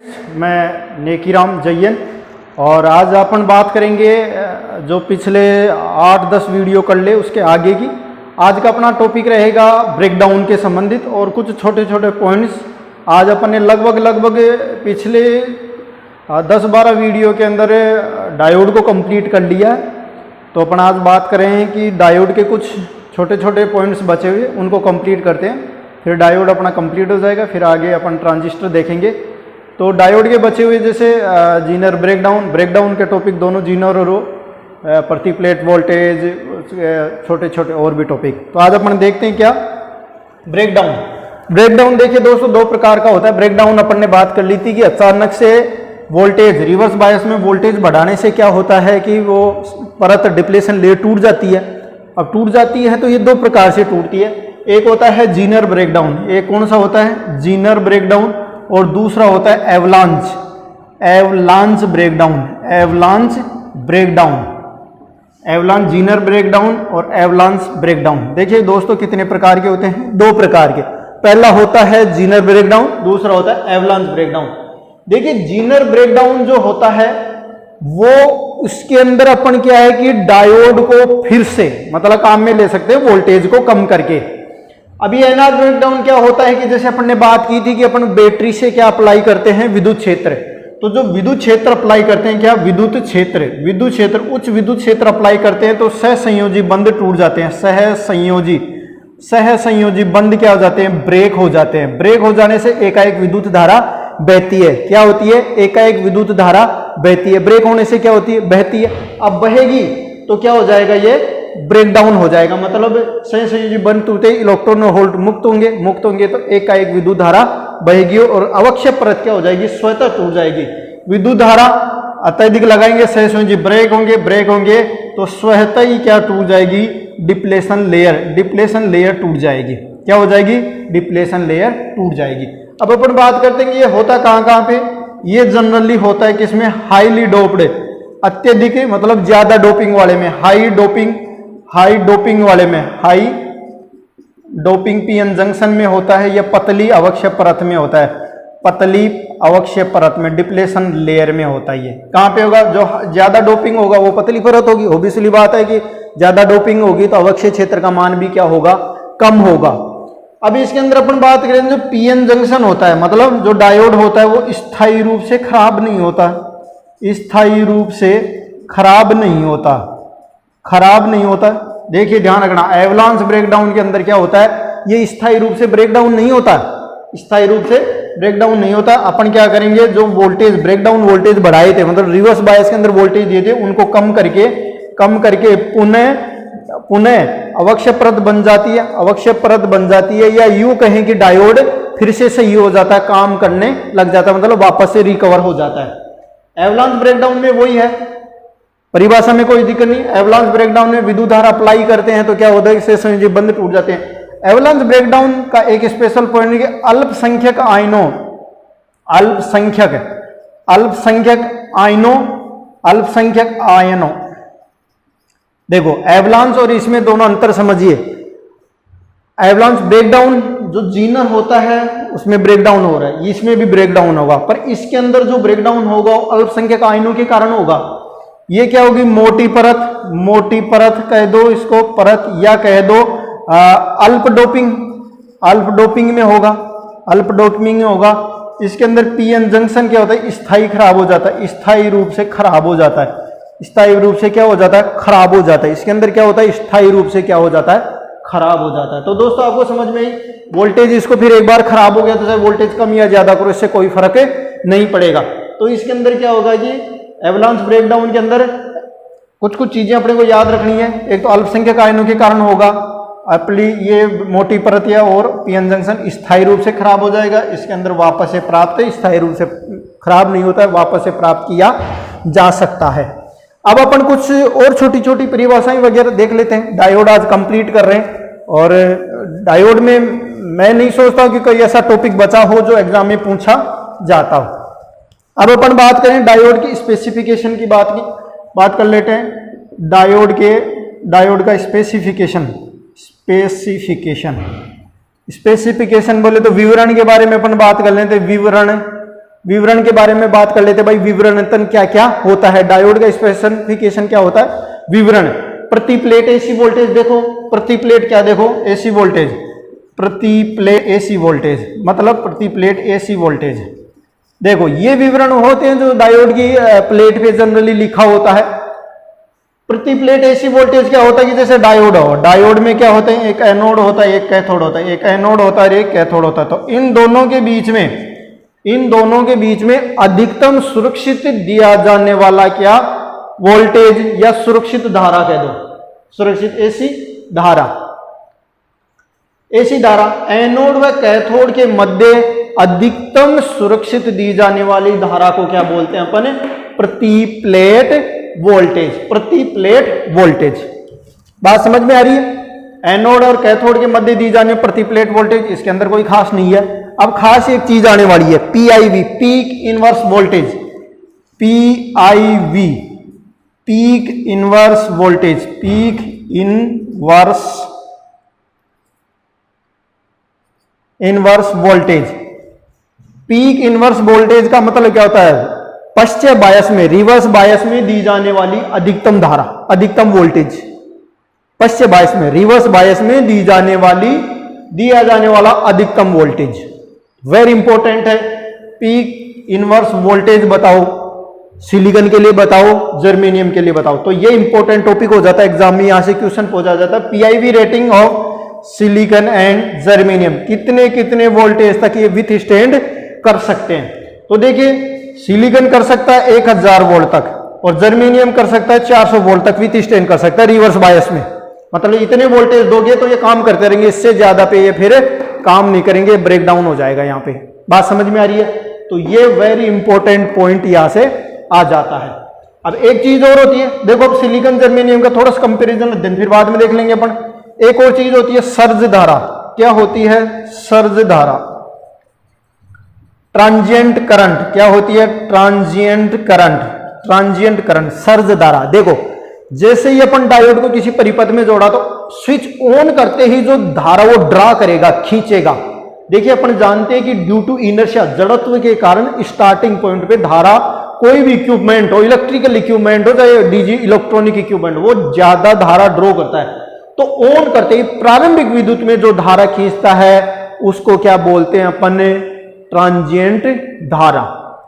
मैं नेकीराम जयन और आज अपन बात करेंगे जो पिछले 8-10 वीडियो कर ले उसके आगे की। आज का अपना टॉपिक रहेगा ब्रेकडाउन के संबंधित और कुछ छोटे छोटे पॉइंट्स। आज अपन ने लगभग पिछले 10-12 वीडियो के अंदर डायोड को कंप्लीट कर लिया है। तो अपन आज बात कर रहे हैं कि डायोड के कुछ छोटे छोटे पॉइंट्स बचे हुए उनको कंप्लीट करते हैं, फिर डायोड अपना कंप्लीट हो जाएगा, फिर आगे अपन ट्रांजिस्टर देखेंगे। तो डायोड के बचे हुए जैसे जीनर ब्रेकडाउन के टॉपिक दोनों जीनर और प्रति प्लेट वोल्टेज, छोटे छोटे और भी टॉपिक। तो आज अपन देखते हैं क्या ब्रेकडाउन देखिए दोस्तों, दो प्रकार का होता है ब्रेकडाउन। अपन ने बात कर ली थी कि अचानक से वोल्टेज रिवर्स बायस में वोल्टेज बढ़ाने से क्या होता है कि वो परत डिप्लेशन लेयर टूट जाती है। अब टूट जाती है तो ये दो प्रकार से टूटती है। एक होता है जीनर ब्रेकडाउन, एक कौन सा होता है जीनर ब्रेकडाउन, और दूसरा होता है एवलांच ब्रेकडाउन, जीनर ब्रेकडाउन और एवलांच ब्रेकडाउन। देखिए दोस्तों कितने प्रकार के होते हैं, दो प्रकार के। पहला होता है जीनर ब्रेकडाउन, दूसरा होता है एवलांच ब्रेकडाउन। देखिए जीनर ब्रेकडाउन जो होता है वो उसके अंदर अपन क्या है कि डायोड को फिर से मतलब काम में ले सकते हैं वोल्टेज को कम करके। अभी एनआर ब्रेकडाउन क्या होता है कि जैसे अपन ने बात की थी कि अपन बैटरी से क्या अप्लाई करते हैं विद्युत क्षेत्र। तो जो विद्युत क्षेत्र अप्लाई करते हैं क्या विद्युत क्षेत्र उच्च विद्युत क्षेत्र अप्लाई करते हैं तो सहसंयोजी बंध टूट जाते हैं। सहसंयोजी बंध क्या हो जाते हैं, ब्रेक हो जाते हैं। ब्रेक हो जाने से एकाएक विद्युत धारा बहती है। क्या होती है, एकाएक विद्युत धारा बहती है। ब्रेक होने से क्या होती है, बहती है। अब बहेगी तो क्या हो जाएगा, ये ब्रेकडाउन हो जाएगा। मतलब सहसंयोजी बंध टूटे, इलेक्ट्रॉन और होल्ट मुक्त होंगे तो एकाएक विद्युत धारा बहेगी और अवक्षय परत क्या हो जाएगी, स्वतः टूट जाएगी। विद्युत धारा अत्यधिक लगाएंगे, सहसंयोजी ब्रेक होंगे तो स्वतः ही क्या टूट जाएगी, डिप्लेशन लेयर टूट जाएगी। क्या हो जाएगी, डिप्लेशन लेयर टूट जाएगी। अब अपन बात करते हैं कि ये होता कहां पे। ये जनरली होता है किसमें, हाईली डोप्ड, अत्यधिक मतलब ज्यादा डोपिंग वाले में, हाई डोपिंग पीएन जंक्शन में होता है, या पतली अवक्षय परत में होता है। पतली अवक्षय परत में डिप्लेशन लेयर में होता है। ये कहां पे होगा, जो ज्यादा डोपिंग होगा वो पतली परत होगी। ऑब्वियसली बात है कि ज्यादा डोपिंग होगी तो अवक्षय क्षेत्र का मान भी क्या होगा, कम होगा। अभी इसके अंदर अपन बात करें जो पीएन जंक्शन होता है, मतलब जो डायोड होता है वो स्थायी रूप से खराब नहीं होता। देखिए ध्यान रखना, एवलांच ब्रेकडाउन के अंदर क्या होता है, ये स्थायी रूप से ब्रेकडाउन नहीं होता। अपन क्या करेंगे, जो वोल्टेज ब्रेकडाउन वोल्टेज बढ़ाए थे, मतलब रिवर्स बायस के अंदर वोल्टेज दिए थे, उनको कम करके पुनः अवक्षय परत बन जाती है, या यूं कहें कि डायोड फिर से सही हो जाता है, काम करने लग जाता है, मतलब वापस से रिकवर हो जाता है। एवलांच ब्रेकडाउन में वही है, परिभाषा में कोई दिक्कत नहीं। एवलांच ब्रेकडाउन में विद्युत धारा अप्लाई करते हैं तो क्या होता है, सहसंयोजी बंध टूट जाते हैं। एवलांच ब्रेकडाउन का एक स्पेशल पॉइंट है कि अल्पसंख्यक आयनों। देखो एवलांच और इसमें दोनों अंतर समझिए। एवलांच ब्रेकडाउन जो जीनर होता है उसमें ब्रेकडाउन हो रहा है, इसमें भी ब्रेकडाउन होगा, पर इसके अंदर जो ब्रेकडाउन होगा वो अल्पसंख्यक आयनों के कारण होगा। ये क्या होगी, मोटी परत कह दो इसको परत, या कह दो अल्प डोपिंग में होगा। इसके अंदर पीएन जंक्शन क्या होता है, स्थायी खराब हो जाता है, स्थायी रूप से खराब हो जाता है। इसके अंदर क्या होता है, स्थायी रूप से क्या हो जाता है, खराब हो जाता है। तो दोस्तों आपको समझ में आई, वोल्टेज इसको फिर एक बार खराब हो गया तो चाहे वोल्टेज कम या ज्यादा करो, इससे कोई फर्क नहीं पड़ेगा। तो इसके अंदर क्या होगा कि एवलांच ब्रेकडाउन के अंदर कुछ चीजें अपने को याद रखनी है। एक तो अल्पसंख्यक आयनों के कारण होगा, अपनी ये मोटी परत या और पीएन जंक्शन स्थायी रूप से खराब हो जाएगा। इसके अंदर वापस से प्राप्त, स्थायी रूप से खराब नहीं होता है, वापस से प्राप्त किया जा सकता है। अब अपन कुछ और छोटी छोटी परिभाषाएं वगैरह देख लेते हैं। डायोड आज कंप्लीट कर रहे हैं, और डायोड में मैं नहीं सोचता कि कोई ऐसा टॉपिक बचा हो जो एग्जाम में पूछा जाता हो। अब अपन बात करें डायोड की स्पेसिफिकेशन की बात कर लेते हैं। डायोड का स्पेसिफिकेशन बोले तो विवरण के बारे में अपन बात कर लेते हैं। विवरण के बारे में बात कर लेते भाई। विवरणतन क्या क्या होता है, डायोड का स्पेसिफिकेशन क्या होता है, विवरण। प्रति प्लेट एसी वोल्टेज देखो, प्रति प्लेट क्या देखो, एसी वोल्टेज, प्रति प्लेट एसी वोल्टेज मतलब प्रति प्लेट एसी वोल्टेज। देखो ये विवरण होते हैं जो डायोड की प्लेट पे जनरली लिखा होता है। प्रति प्लेट एसी वोल्टेज क्या होता है कि जैसे डायोड हो, डायोड में क्या होते हैं, एक एनोड होता है एक कैथोड होता है, एक एनोड होता है एक कैथोड होता है। तो इन दोनों के बीच में अधिकतम सुरक्षित दिया जाने वाला क्या वोल्टेज या सुरक्षित धारा कह दो, सुरक्षित एसी धारा। एसी धारा एनोड व कैथोड के मध्य अधिकतम सुरक्षित दी जाने वाली धारा को क्या बोलते हैं अपन, प्रति प्लेट वोल्टेज, प्रति प्लेट वोल्टेज। बात समझ में आ रही है। एनोड और कैथोड के मध्य दी जाने प्रति प्लेट वोल्टेज, इसके अंदर कोई खास नहीं है। अब खास एक चीज आने वाली है, PIV, peak inverse voltage, PIV, peak inverse voltage, peak inverse voltage. Peak inverse voltage का मतलब क्या होता है, पश्चात बायस में, रिवर्स बायस में दी जाने वाली अधिकतम धारा, अधिकतम वोल्टेज। पश्चात बायस में, रिवर्स बायस में दिया जाने वाला अधिकतम वोल्टेज। वेरी इंपॉर्टेंट है। पीक इनवर्स वोल्टेज बताओ, सिलिकॉन के लिए बताओ, जर्मेनियम के लिए बताओ। तो ये इंपॉर्टेंट टॉपिक हो जाता है, एग्जाम में यहां से क्वेश्चन पूछा जाता है। PIV rating of silicon and germanium, कितने कितने वोल्टेज तक ये विथ स्टैंड कर सकते हैं। तो देखिए सिलिकॉन कर सकता है 1000 वोल्ट तक और जर्मेनियम कर सकता है 400 वोल्ट तक विथ स्टैंड कर सकता है रिवर्स बायस में। मतलब इतने वोल्टेज दोगे तो ये काम करते रहेंगे, इससे ज्यादा पे ये फिर काम नहीं करेंगे, ब्रेकडाउन हो जाएगा यहाँ पे। बात समझ में आ रही है। तो ये वेरी इंपॉर्टेंट पॉइंट यहां से आ जाता है। अब एक चीज और होती है, देखो अब सिलिकॉन जर्मेनियम का थोड़ा सा कंपेरिजन दिन फिर बाद में देख लेंगे अपन। एक और चीज होती है सर्ज धारा। क्या होती है, सर्ज धारा, ट्रांजिएंट करंट। क्या होती है, transient current, transient current, surge धारा। देखो जैसे ही अपन डायोड को किसी परिपथ में जोड़ा तो स्विच ऑन करते ही जो धारा वो ड्रा करेगा, खींचेगा। देखिए अपन जानते हैं कि ड्यू टू इनर्शिया, जड़त्व के कारण स्टार्टिंग पॉइंट पे धारा, कोई भी इक्विपमेंट हो, इलेक्ट्रिकल इक्विपमेंट हो चाहे डीजी इलेक्ट्रॉनिक इक्विपमेंट, वो ज्यादा धारा ड्रॉ करता है। तो ऑन करते ही प्रारंभिक विद्युत में जो धारा खींचता है उसको क्या बोलते हैं अपन, ट्रांजिएंट धारा।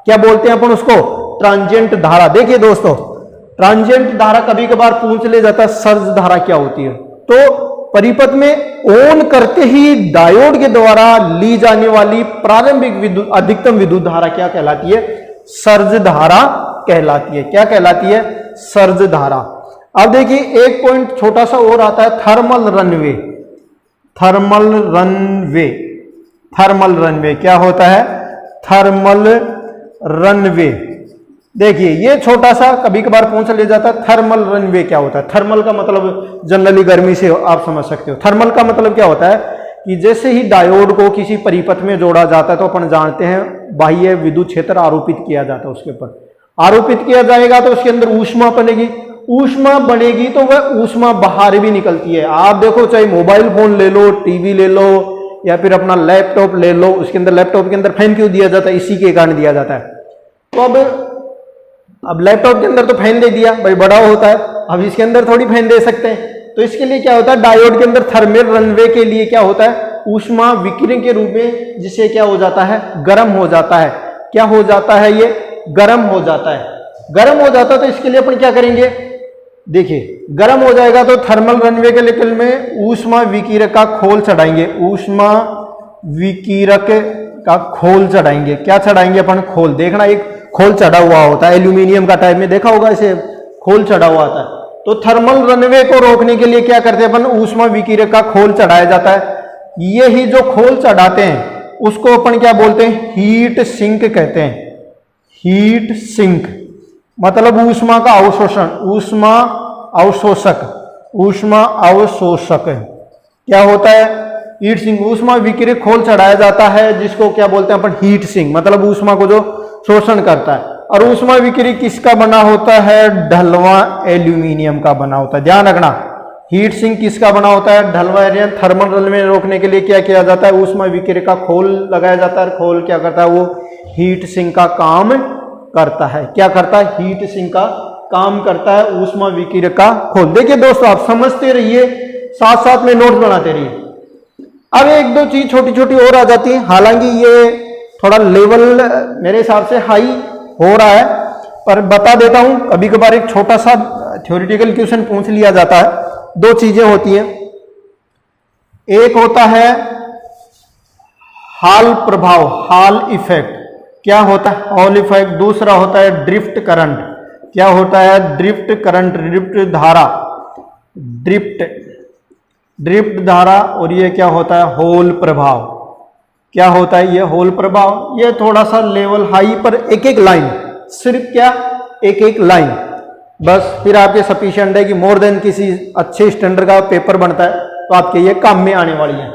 क्या बोलते हैं अपन उसको, ट्रांजिएंट धारा। देखिए दोस्तों ट्रांजिएंट धारा कभी कभार पूछ ले जाता है सर्ज धारा क्या होती है। तो परिपथ में ऑन करते ही डायोड के द्वारा ली जाने वाली प्रारंभिक विद्युत, अधिकतम विद्युत धारा क्या कहलाती है, सर्ज धारा कहलाती है। क्या कहलाती है, सर्ज धारा। अब देखिए एक पॉइंट छोटा सा और आता है, thermal runway. Thermal runway, thermal runway क्या होता है, थर्मल रनवे। देखिए ये छोटा सा कभी कभार पूछ ले जाता है, थर्मल रनवे क्या होता है। थर्मल का मतलब जनरली गर्मी से आप समझ सकते हो। थर्मल का मतलब क्या होता है कि जैसे ही डायोड को किसी परिपथ में जोड़ा जाता है तो अपन जानते हैं बाह्य विद्युत क्षेत्र आरोपित किया जाता है, उसके ऊपर आरोपित किया जाएगा तो उसके अंदर ऊष्मा बनेगी। ऊष्मा बनेगी तो वह ऊष्मा बाहर भी निकलती है। आप देखो चाहे मोबाइल फोन ले लो, टीवी ले लो या फिर अपना लैपटॉप ले लो, उसके अंदर, लैपटॉप के अंदर फैन क्यों दिया जाता है, इसी के कारण दिया जाता है। तो अब लैपटॉप के अंदर तो फैन दे दिया भाई, बड़ा होता है, अब इसके अंदर थोड़ी फैन दे सकते हैं। तो इसके लिए क्या होता है, डायोड के अंदर थर्मल रनवे के लिए क्या होता है, ऊष्मा विकिरण के रूप में, जिससे क्या हो जाता है, गर्म हो जाता है। क्या हो जाता है, ये गर्म हो जाता है। गर्म हो जाता है तो इसके लिए अपन क्या करेंगे, देखिए गर्म हो जाएगा तो थर्मल रनवे के लेवल में ऊष्मा विकिरक का खोल चढ़ाएंगे। ऊष्मा विकिरक का खोल चढ़ाएंगे। क्या चढ़ाएंगे अपन, खोल। देखना एक खोल चढ़ा हुआ होता है, एल्यूमिनियम का टाइप में देखा होगा, इसे खोल चढ़ा हुआ आता है। तो थर्मल रनवे को रोकने के लिए क्या करते हैं अपन, ऊष्मा विकिरक का खोल चढ़ाया जाता है। यही जो खोल चढ़ाते हैं उसको अपन क्या बोलते हैं, हीट सिंक कहते हैं। हीट सिंक मतलब ऊष्मा का अवशोषण, ऊष्मा अवशोषक, ऊष्मा अवशोषक। क्या होता है, हीट सिंक। ऊष्मा विकिरक खोल चढ़ाया जाता है जिसको क्या बोलते हैं अपन, हीट सिंक, मतलब ऊष्मा को जो शोषण करता है। और ऊष्मा विकिरक किसका बना होता है, ढलवा एल्यूमिनियम का बना होता है। ध्यान रखना, हीट सिंक किसका बना होता है, ढलवा एल्यूमिनियम। थर्मल रनवे रोकने के लिए क्या किया जाता है, ऊष्मा विकिरक का खोल लगाया जाता है। खोल क्या करता है, वो हीट सिंक का काम करता है। क्या करता है? हीट सिंक का काम करता है, ऊष्मा विकिरण का खोल। देखिए दोस्तों, आप समझते रहिए, साथ साथ में नोट्स बनाते रहिए। अब एक दो चीज छोटी छोटी और आ जाती है, हालांकि ये थोड़ा लेवल मेरे हिसाब से हाई हो रहा है, पर बता देता हूं। कभी कभार एक छोटा सा थ्योरेटिकल क्वेश्चन पूछ लिया जाता है। दो चीजें होती हैं, एक होता है हॉल प्रभाव, हॉल इफेक्ट। क्या होता है हॉल इफेक्ट? दूसरा होता है ड्रिफ्ट करंट। क्या होता है? ड्रिफ्ट करंट, ड्रिफ्ट धारा, ड्रिफ्ट धारा। और ये क्या होता है? होल प्रभाव। क्या होता है ये? होल प्रभाव। ये थोड़ा सा लेवल हाई, पर एक एक लाइन, सिर्फ क्या, एक एक लाइन बस, फिर आपके सफिशिएंट है कि मोर देन किसी अच्छे स्टैंडर्ड का पेपर बनता है तो आपके ये काम में आने वाली है।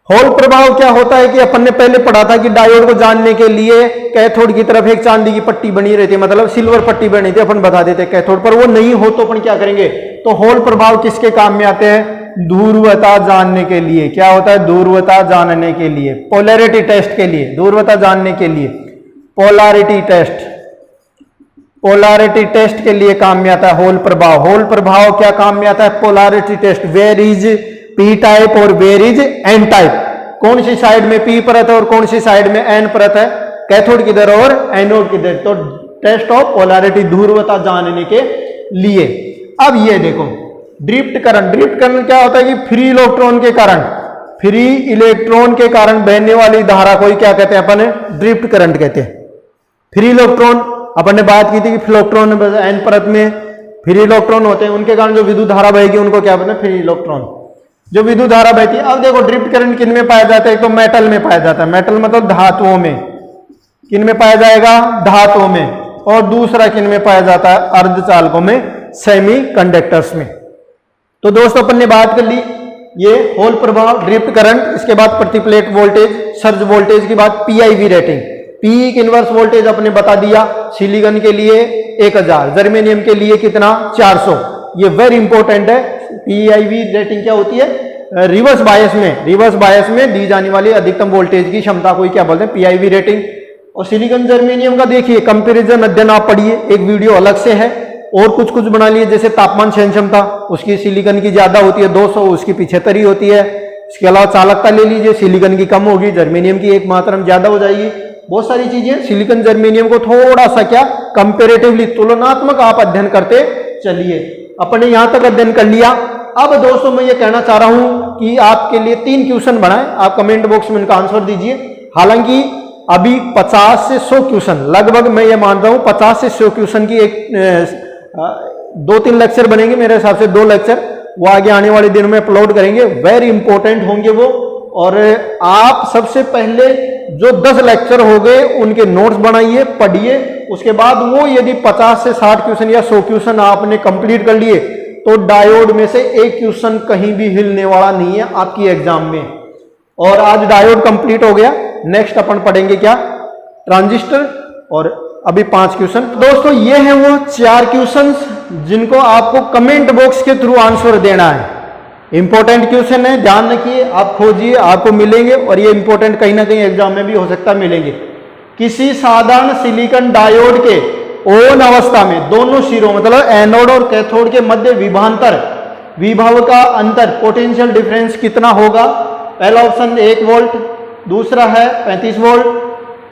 होल प्रभाव क्या होता है कि अपन ने पहले पढ़ा था कि डायोड को जानने के लिए कैथोड की तरफ एक चांदी की पट्टी बनी रहती है, मतलब सिल्वर पट्टी बनी थी, अपन बता देते कैथोड पर। वो नहीं हो तो अपन क्या करेंगे? तो होल प्रभाव किसके काम में आते हैं? ध्रुवता जानने के लिए। क्या होता है? ध्रुवता जानने के लिए, पोलैरिटी टेस्ट के लिए, ध्रुवता जानने के लिए, पोलैरिटी टेस्ट, पोलैरिटी टेस्ट के लिए काम में आता है होल प्रभाव। होल प्रभाव क्या काम में आता है? Polarity test. Where is P type और वेयर इज एन टाइप, कौन सी साइड में पी परत है और कौन सी साइड में एन परत है, कैथोड किधर और एनोड किधर। तो टेस्ट ऑफ पोलैरिटी, ध्रुवता जानने के लिए। अब ये देखो ड्रिफ्ट करंट। ड्रिफ्ट करंट क्या होता है कि फ्री इलेक्ट्रॉन के कारण, फ्री इलेक्ट्रॉन के कारण बहने वाली धारा को ही क्या कहते हैं अपन? ड्रिफ्ट करंट कहते हैं। फ्री इलेक्ट्रॉन, अपन ने बात की थी कि इलेक्ट्रॉन एन परत में फ्री इलेक्ट्रॉन होते हैं, उनके कारण जो विद्युत धारा बहेगी उनको क्या बोलते हैं? फ्री इलेक्ट्रॉन, जो विद्युत धारा बहती है। अब देखो ड्रिफ्ट करंट किन में पाया जाता है? एक तो मेटल में पाया जाता है, मेटल मतलब धातुओं में। किन में पाया जाएगा? धातुओं में। और दूसरा किन में पाया जाता है? अर्धचालकों में, सेमीकंडक्टर्स में। तो दोस्तों अपन ने बात कर ली ये होल प्रभाव, ड्रिफ्ट करंट, इसके बाद प्रति प्लेट वोल्टेज, सर्ज वोल्टेज की बात, PIV rating, P inverse voltage अपने बता दिया। सिलिकॉन के लिए 1000, जर्मेनियम के लिए कितना? 400। ये वेरी इंपॉर्टेंट है। पीआईवी रेटिंग क्या होती है? रिवर्स बायस में, रिवर्स बायस में दी जाने वाली अधिकतम वोल्टेज की क्षमता को क्या बोलते हैं? PIV rating. और सिलिकॉन जर्मेनियम का देखिए कंपैरिजन अध्ययन आप पढ़िए, एक वीडियो अलग से है। और कुछ कुछ बना लिए, जैसे तापमान सहन क्षमता, उसकी सिलिकॉन की ज्यादा होती है 200, उसकी 75 ही होती है। इसके अलावा चालकता ले लीजिए, सिलिकॉन की कम होगी, जर्मेनियम की एक मात्रा में ज्यादा हो जाएगी। बहुत सारी चीजें, सिलिकॉन जर्मेनियम को थोड़ा सा क्या कंपेरेटिवली, तुलनात्मक आप अध्ययन करते चलिए। अपने यहां तक अध्ययन कर लिया। अब दोस्तों मैं ये कहना चाह रहा हूं कि आपके लिए 3 क्वेश्चन बनाए, आप कमेंट बॉक्स में इनका आंसर दीजिए। हालांकि अभी 50 से 100 क्वेश्चन, लगभग मैं ये मान रहा हूं 50 से 100 क्वेश्चन की एक 2-3 लेक्चर बनेंगे मेरे हिसाब से, 2 लेक्चर वो आगे आने वाले दिनों में अपलोड करेंगे। वेरी इंपॉर्टेंट होंगे वो। और आप सबसे पहले जो 10 लेक्चर हो गए उनके नोट्स बनाइए, पढ़िए। उसके बाद वो यदि 50 से 60 क्वेश्चन या 100 क्वेश्चन आपने कंप्लीट कर लिए तो डायोड में से एक क्वेश्चन कहीं भी हिलने वाला नहीं है आपकी एग्जाम में। और आज डायोड कंप्लीट हो गया। नेक्स्ट अपन पढ़ेंगे क्या? ट्रांजिस्टर। और अभी 5 क्वेश्चन। दोस्तों ये है वो 4 क्वेश्चंस जिनको आपको कमेंट बॉक्स के थ्रू आंसर देना है। इंपॉर्टेंट क्वेश्चन है, ध्यान रखिए, आप खोजिए, आपको मिलेंगे। और ये इंपॉर्टेंट कहीं ना कहीं एग्जाम में भी हो सकता है मिलेंगे। किसी साधारण सिलिकॉन डायोड के ओन अवस्था में दोनों सिरों मतलब एनोड और कैथोड के मध्य विभवांतर, विभव का अंतर, पोटेंशियल डिफरेंस कितना होगा? पहला ऑप्शन 1 वोल्ट, दूसरा है 35 वोल्ट,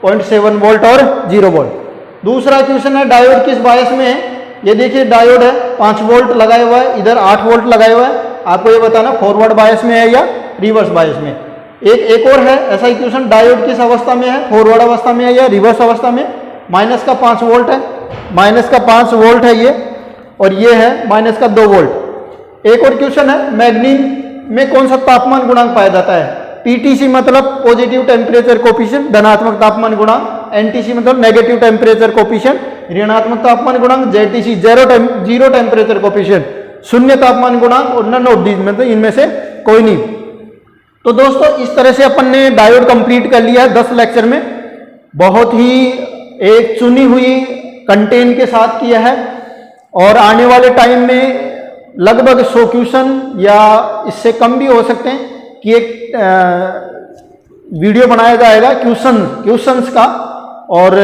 0.7 वोल्ट और 0 वोल्ट। दूसरा क्वेश्चन है डायोड किस बायस में है? ये देखिए डायोड है 5 वोल्ट लगाया हुआ है, इधर 8 वोल्ट लगाया हुआ है। आपको ये बताना फॉरवर्ड बायस में है या रिवर्स बायस में। एक और है ऐसा ही क्वेश्चन, डायोड किस अवस्था में है? फॉरवर्ड अवस्था में है या रिवर्स अवस्था में? माइनस का 5 वोल्ट है, माइनस का 5 वोल्ट है ये, और ये है माइनस का 2 वोल्ट। एक और क्वेश्चन है मैग्नीन में कौन सा तापमान गुणांक पाया जाता है? पीटीसी मतलब पॉजिटिव टेम्परेचर कोफिशिएंट, धनात्मक तापमान गुणांक। एनटीसी मतलब नेगेटिव टेम्परेचर कोफिशिएंट, ऋणात्मक तापमान गुणांक। जेटीसी जीरो टेम्परेचर कोफिशिएंट, शून्य तापमान गुणांक। और नन ऑफ दीज मतलब इनमें से कोई नहीं। तो दोस्तों इस तरह से अपन ने डायोड कंप्लीट कर लिया है 10 लेक्चर में। बहुत ही एक चुनी हुई कंटेंट के साथ किया है। और आने वाले टाइम में लगभग 100 क्वेश्चन या इससे कम भी हो सकते हैं कि एक वीडियो बनाया जाएगा क्वेश्चंस का, और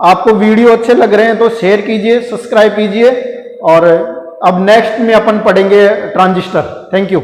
आपको वीडियो अच्छे लग रहे हैं तो शेयर कीजिए, सब्सक्राइब कीजिए। और अब नेक्स्ट में अपन पढ़ेंगे ट्रांजिस्टर। Thank you.